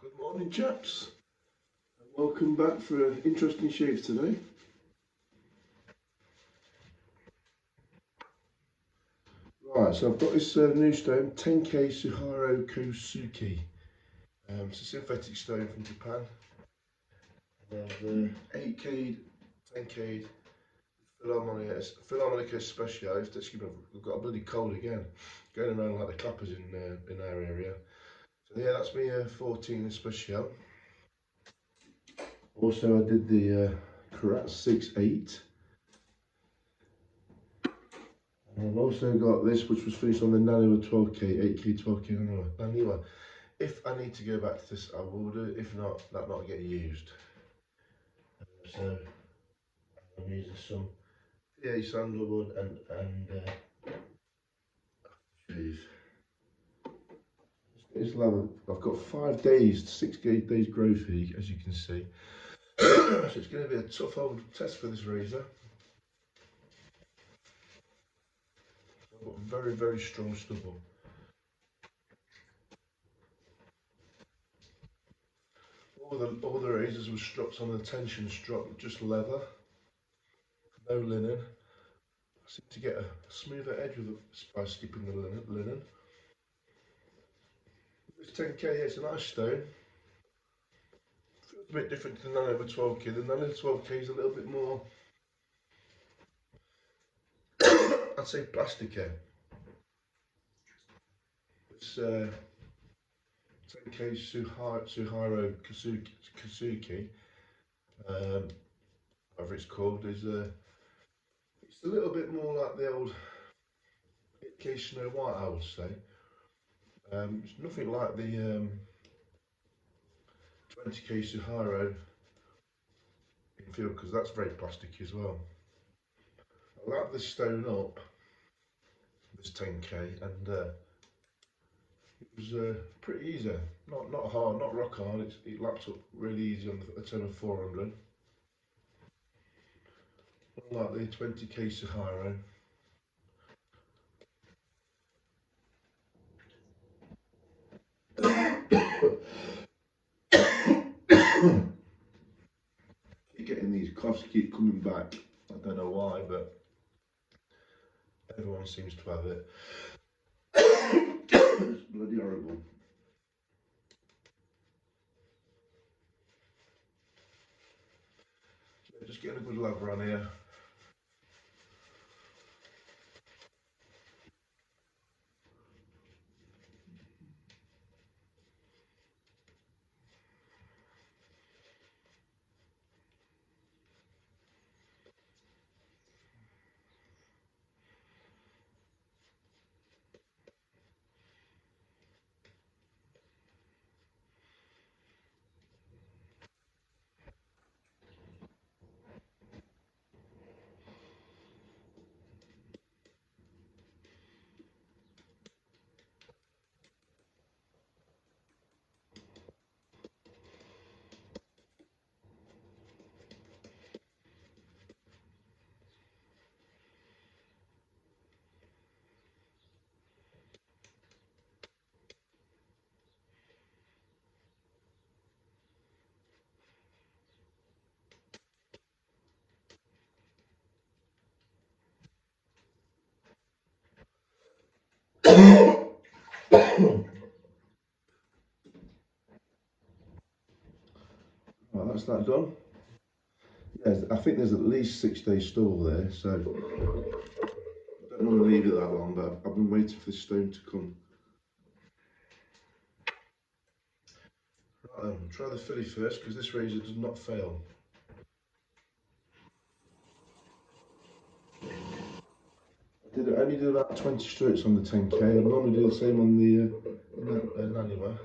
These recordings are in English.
Good morning, chaps. Welcome back for an interesting shave today. Right, so I've got this new stone, 10K Suehiro Kouseki. It's a synthetic stone from Japan. The 8K, 10K Philharmonica Specialist. Excuse me, I've got a bloody cold again. Going around like the clappers in our area. So yeah, that's me 14 Special. Also, I did the Karat 6.8. And I've also got this, which was finished on the Naniwa 12K, 8K, 12K Naniwa. If I need to go back to this, I will do. If not, that might get used. So I'm using some PA sandalwood and shave. It's level. I've got 5 days, 6 days growth here, as you can see. So it's going to be a tough old test for this razor. I've got very strong stubble. All the razors were strapped on a tension strap, just leather, no linen. I seem to get a smoother edge by skipping the linen. This 10K, it's a nice stone. Feels a bit different to the Nano over 12K. The Nano 12K is a little bit more, I'd say, plasticky. It's 10K Suehiro Kouseki, whatever it's called, is it's a little bit more like the old 8K Snow White, I would say. It's nothing like the 20K Suehiro in field, because that's very plasticky as well. I lapped this stone up, this 10K, and it was pretty easy. Not hard, not rock hard. It lapped up really easy on a turn of 400. Unlike the 20K Suehiro. Keep getting these coughs keep coming back. I don't know why, but everyone seems to have it. It's bloody horrible. So just getting a good lather on here. Right, that's that done. Yeah, I think there's at least 6 days stubble there, so I don't want to leave it that long, but I've been waiting for this stone to come. Right, try the filly first, because this razor does not fail. I only did about 20 strokes on the 10K. I normally do the same on the Naniwa.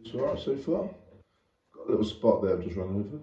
It's alright so far. Got a little spot there I've just run over.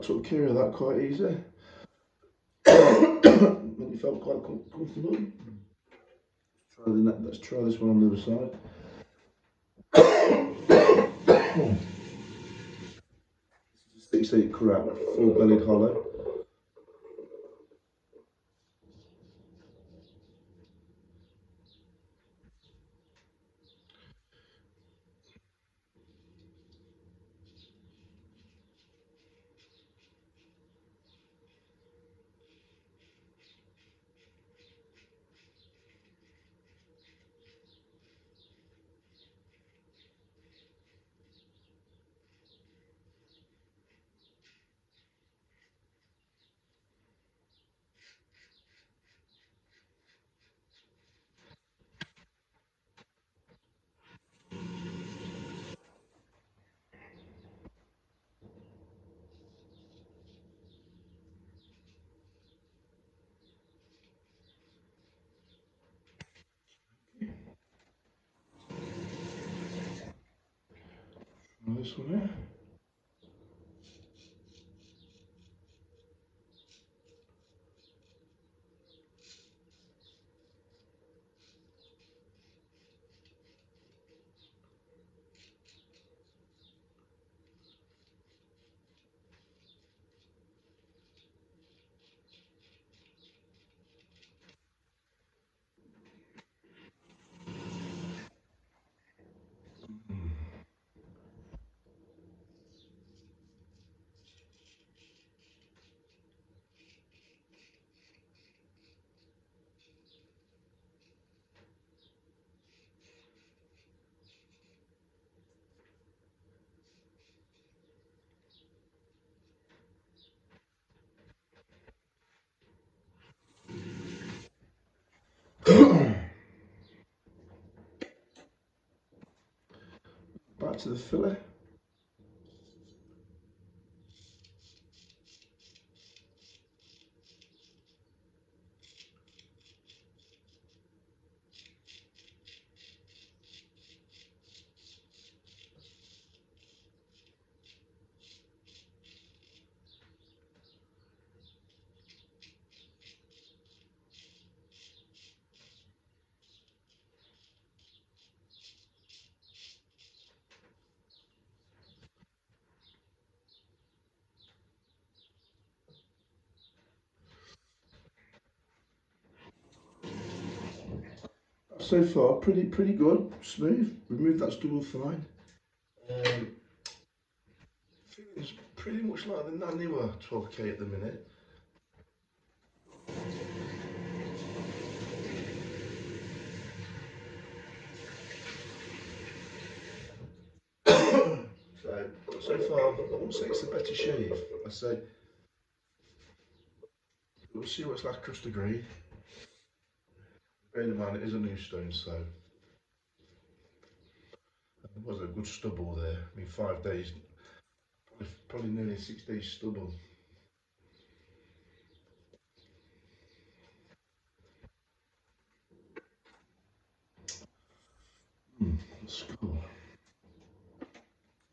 took care of that quite easy. And it felt quite comfortable. Let's try this one on the other side. Six-seat crab, full-bellied hollow. Try this one here. Back to the fillet. So far, pretty good, smooth. Remove that stubble fine. Feels pretty much like the Naniwa 12K at the minute. So far, I wouldn't say it's a better shave. I say we'll see what's like crust degree. Bearing in mind it is a new stone, so there was a good stubble there. I mean, 5 days, probably nearly 6 days stubble. Let's go.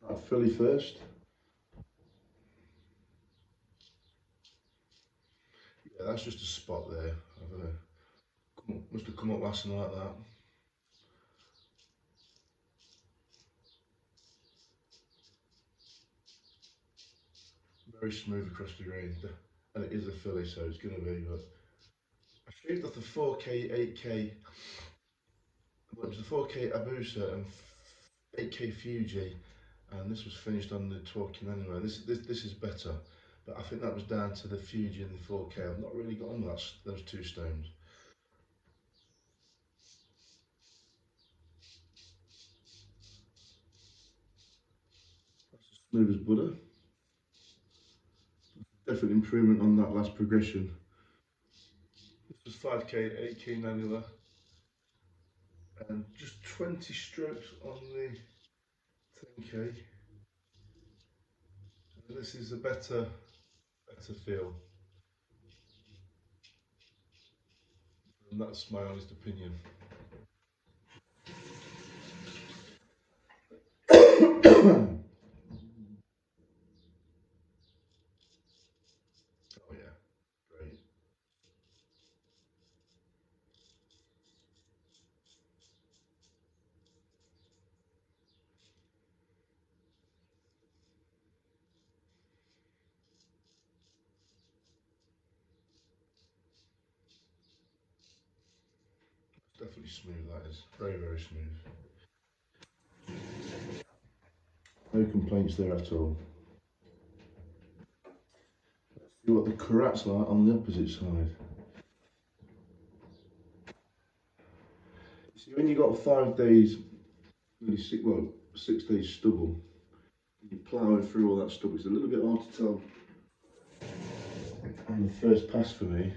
Right, Philly first. Yeah, that's just a spot there. I don't know. Must have come up last night like that. Very smooth across the grain. And it is a Philly, so it's going to be. But I shaved off the 4K, 8K. Well, it was the 4K Abusa and 8K Fuji, and this was finished on the 12K anyway. This is better, but I think that was down to the Fuji and the 4K. I've not really got on with those two stones. That's as smooth as butter. Definite improvement on that last progression. This was 5K, 8K annular, and just 20 strokes on the 10K. And this is a better feel, and that's my honest opinion. definitely smooth, that is. Very, very smooth. No complaints there at all. See what the Karat's like on the opposite side. See, when you got 5 days, nearly six, well, 6 days stubble, you're ploughing through all that stubble. It's a little bit hard to tell on the first pass for me,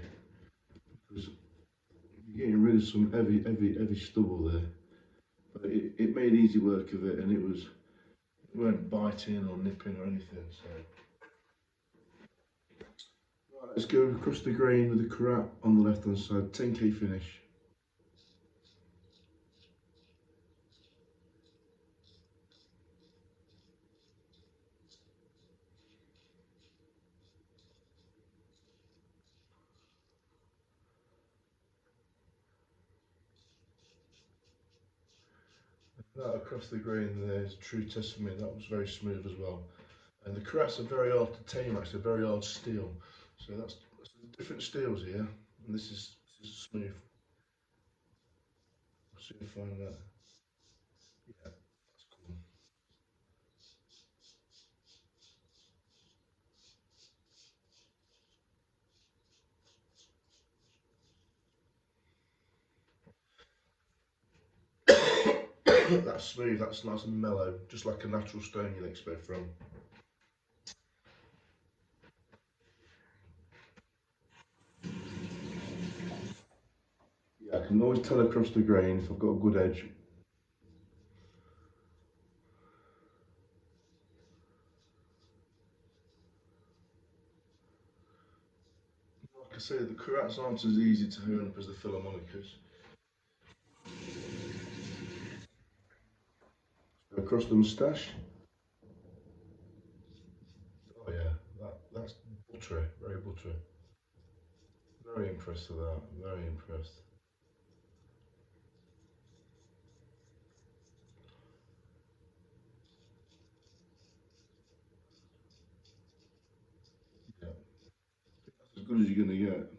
because you're getting rid of some heavy stubble there. But it made easy work of it, and it weren't biting or nipping or anything. So right, let's go across the grain with the Karat on the left hand side. 10k finish. That across the grain there is a true test for me. That was very smooth as well. And the Karats are very hard to tame, actually, very hard steel. So that's different steels here, and this is smooth. We'll soon find that. Yeah, that's cool. That's smooth, that's nice and mellow, just like a natural stone you'd expect from. Yeah, I can always tell across the grain if I've got a good edge. Like I say, the Karats aren't as easy to hone up as the Philharmonicas. Across the moustache. Oh yeah, that's buttery, very buttery. Very impressed with that, very impressed. Yeah, that's as good as you're going to get.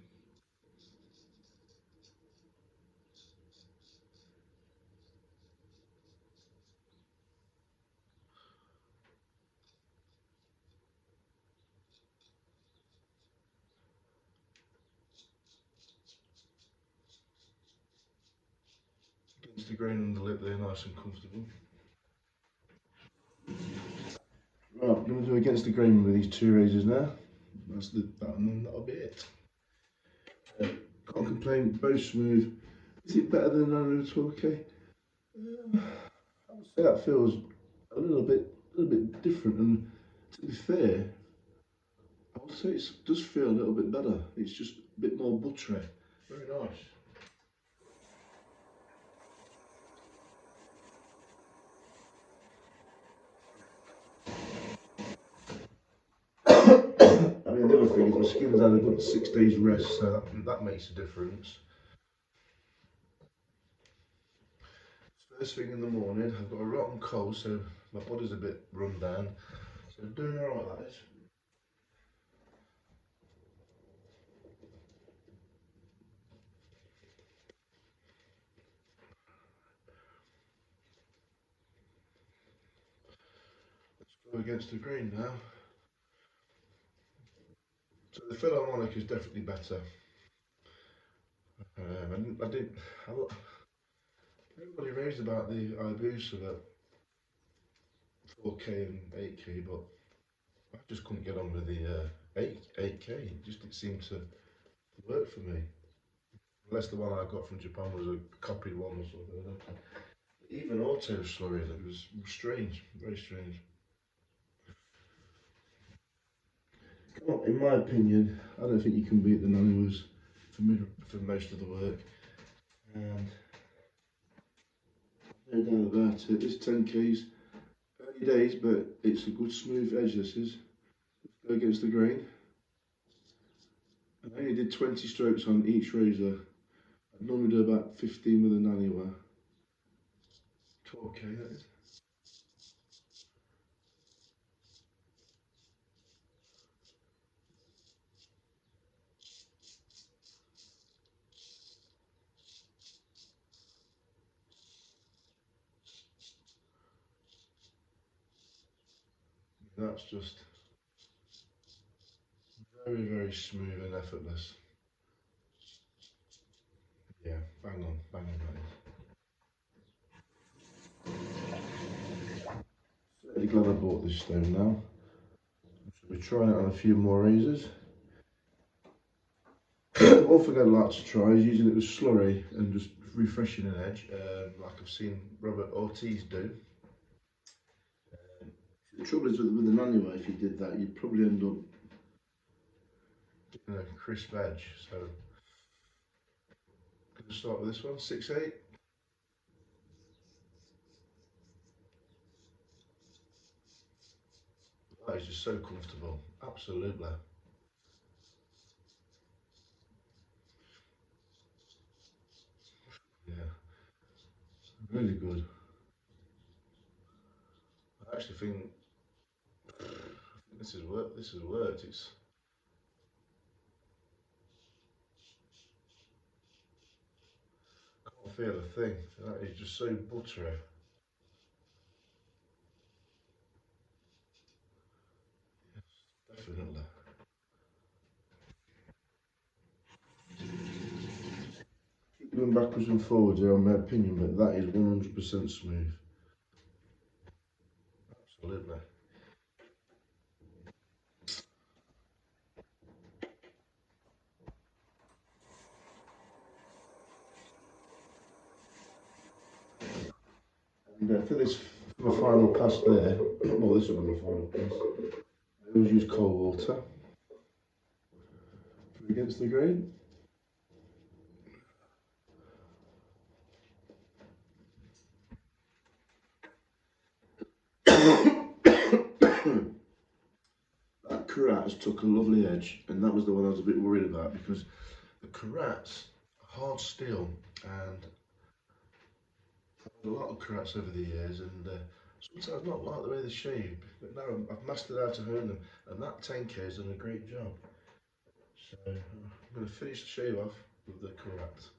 Against the grain on the lip there, nice and comfortable. Right, I'm going to do against the grain with these two razors now. And then that'll be it. Can't complain, both smooth. Is it better than 912k? I would say that feels a little bit different. And to be fair, I would say it does feel a little bit better. It's just a bit more buttery. Very nice. I mean, the other thing is my skin's had a good 6 days rest, so that makes a difference. First thing in the morning, I've got a rotten cold, so my body's a bit run down. So I'm doing alright, that is. Let's go against the grain now. So the Philharmonic is definitely better. I did. Everybody raised about the Ibusa at 4k and 8k, but I just couldn't get on with the 8k. It seemed to work for me. Unless the one I got from Japan was a copied one or something. Even auto slurry, that was strange, very strange. Well, in my opinion, I don't think you can beat the Naniwas for most of the work. And no doubt about it. This 10k's early days, but it's a good smooth edge. This is. Let's go against the grain. I only did 20 strokes on each razor. I normally do about 15 with a Naniwa. Okay, that is. That's just very, very smooth and effortless. Yeah, bang on that is. Really glad I bought this stone now. So we're trying it on a few more razors. One thing I'd like to try is using it with slurry and just refreshing an edge, like I've seen Robert Ortiz do. The trouble is with an anyway, if you did that, you'd probably end up in a crisp edge. So, going to start with this one, 6/8. That is just so comfortable, absolutely. Yeah, really good. I actually think this has worked. This has worked. It's can't feel a thing. That is just so buttery. Definitely. Keep going backwards and forwards here on my opinion, but that is 100% smooth. Absolutely. And for this, for my final pass there, well, this will be my final pass. I always use cold water against the grain. That Karat's took a lovely edge, and that was the one I was a bit worried about because the Karat's hard steel, and I've had a lot of Karats over the years, and sometimes not like the way they shave, but now I've mastered how to hone them, and that 10K has done a great job. So I'm going to finish the shave off with the Karat.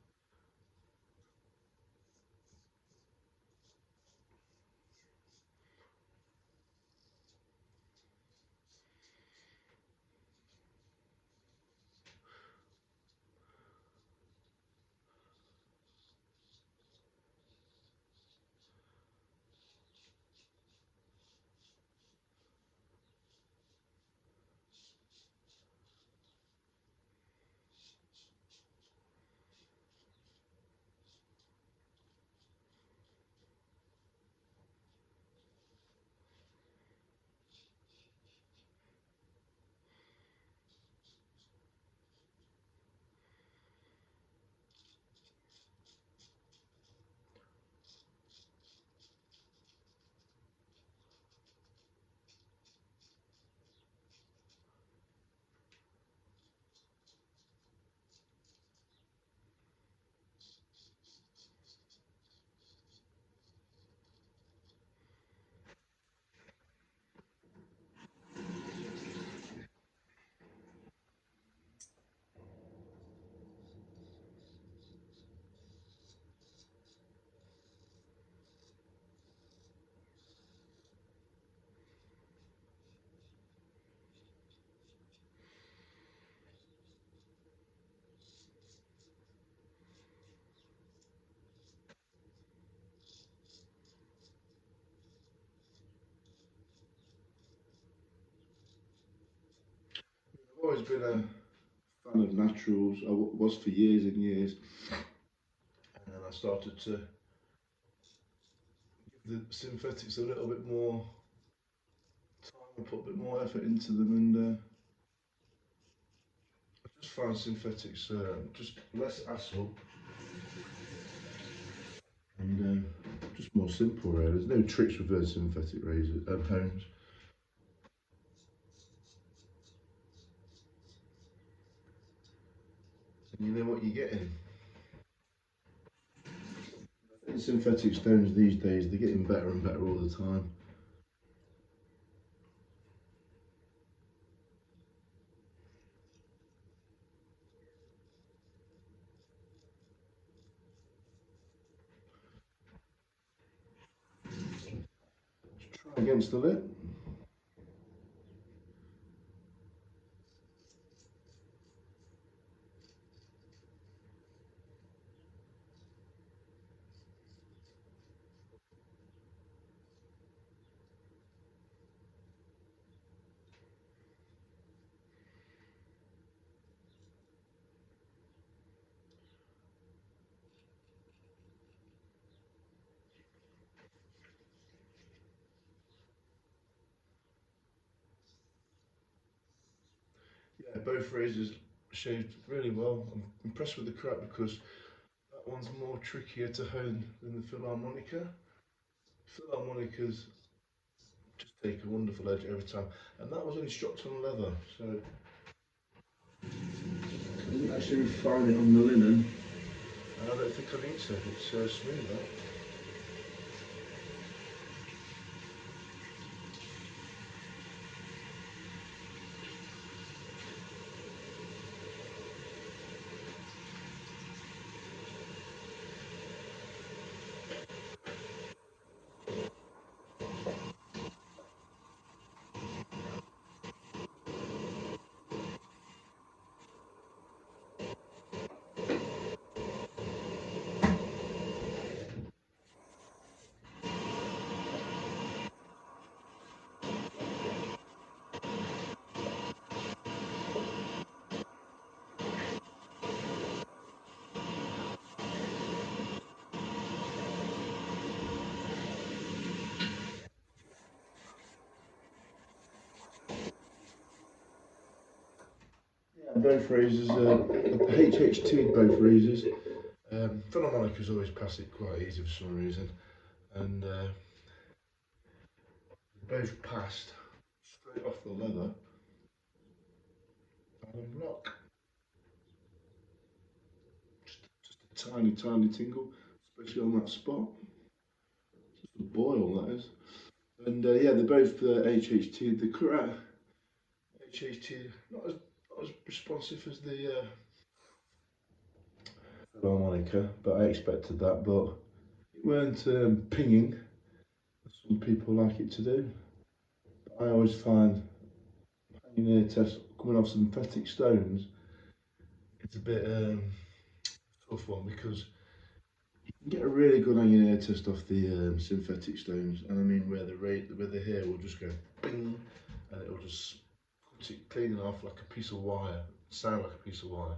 I've always been a fan of naturals. I was for years and years, and then I started to give the synthetics a little bit more time and put a bit more effort into them, and I just find synthetics just less hassle and just more simple. Really, there's no tricks with those synthetic razors pounds, and you know what you're getting. I think synthetic stones these days they're getting better and better all the time. Just try against the lip. Both razors shaved really well. I'm impressed with the crack because that one's more trickier to hone than the Philharmonica. Philharmonicas just take a wonderful edge every time, and that was only stropped on leather, so I didn't actually refine it on the linen. And I don't think I need to. It's smooth that. Both razors, HHT both razors. Philharmonicas always pass it quite easy for some reason, and both passed straight off the leather and on block. Just a tiny, tiny tingle, especially on that spot. Just a boil, that is. And yeah, they're both HHT. The correct HHT, not as responsive as the Philharmonica, but I expected that. But it weren't pinging, as some people like it to do. I always find hanging ear test coming off synthetic stones, it's a bit tough one because you can get a really good hanging ear test off the synthetic stones, and I mean where the hair will just go bing, and it will just cut it clean off like a piece of wire, sound like a piece of wire.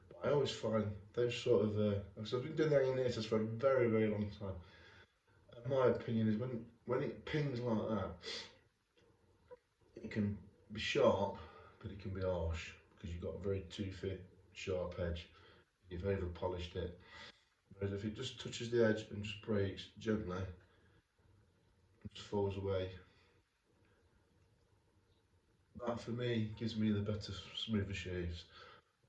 But I always find those sort of, because I've been doing the hanging ear test for a very, very long time. And my opinion is when it pings like that, it can be sharp, but it can be harsh because you've got a very toothy, sharp edge. You've over polished it. Whereas if it just touches the edge and just breaks gently, and just falls away, that for me gives me the better, smoother shaves.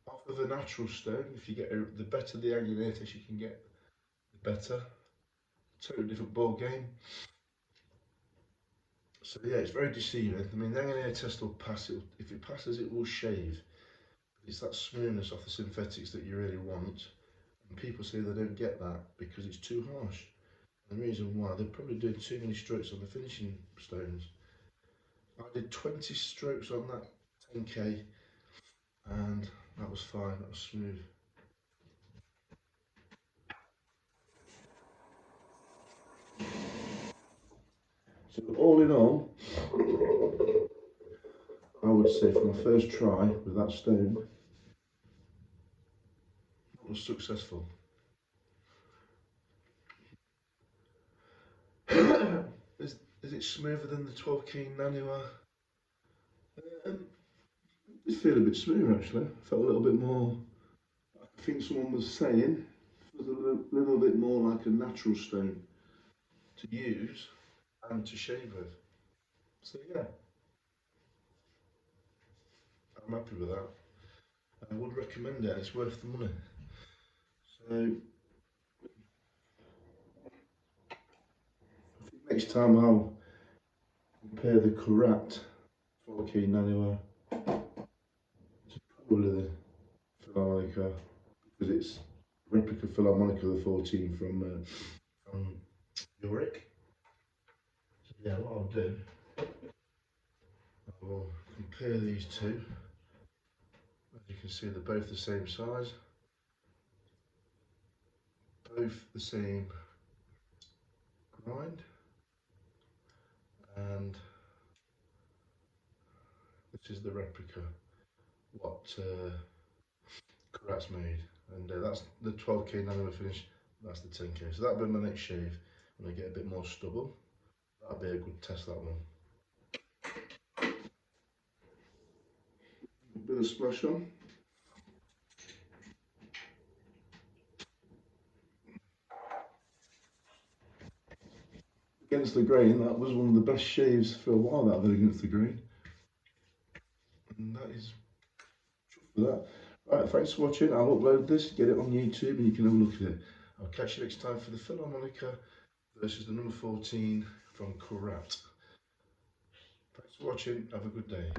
Off of a natural stone, if you get the better the angulatus you can get, the better. Totally different ball game. So yeah, it's very deceiving. I mean, the angulator test will pass it. If it passes, it will shave. It's that smoothness off the synthetics that you really want. And people say they don't get that because it's too harsh. And the reason why, they're probably doing too many strokes on the finishing stones. I did 20 strokes on that 10k and that was fine, that was smooth. So all in all, I would say for my first try with that stone, it was successful. Is it smoother than the 12k Nanua? Um, it feel a bit smoother actually. Felt a little bit more. I think someone was saying it was a little bit more like a natural stone to use and to shave with. So yeah, I'm happy with that. I would recommend it. It's worth the money. So I think next time I'll compare the correct 12k Nanua to probably the Philharmonica because it's replica Philharmonica the 14 from Yorick. So yeah, what I'll do, I will compare these two. As you can see, they're both the same size, both the same grind, and this is the replica what Karat's made, and that's the 12k Nanua finish. That's the 10k. So that'll be my next shave when I get a bit more stubble. That'll be a good test, that one. bit of splash on. Against the grain, that was one of the best shaves for a while, that bit against the grain. And that is for that. Right, thanks for watching. I'll upload this, get it on YouTube, and you can have a look at it. I'll catch you next time for the Philharmonica versus the number 14 from Kurat. Thanks for watching. Have a good day.